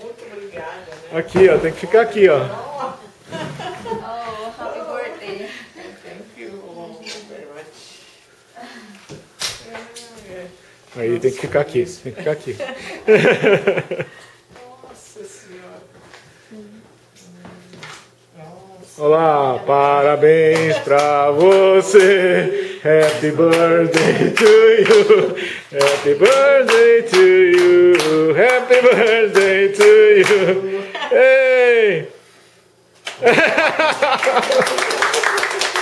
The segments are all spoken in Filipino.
Muito obrigada, né? Aqui, ó, tem que ficar aqui, ó. Oh, happy birthday. Thank you very much. Aí tem que ficar aqui, tem que ficar aqui. Nossa Senhora. Olá, parabéns pra você. Happy birthday to you. Happy birthday to you. Happy birthday to you. Hey!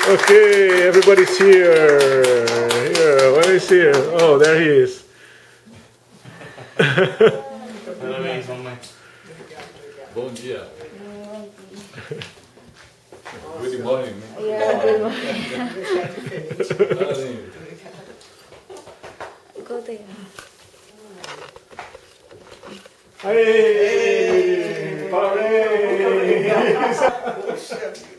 Okay, everybody's here. Here, where is here? Oh, there he is. Parabéns, mamãe. Bom dia. Good morning. Yeah, good morning. Parabéns. Go there. Aê! Parabéns! Poxa vida.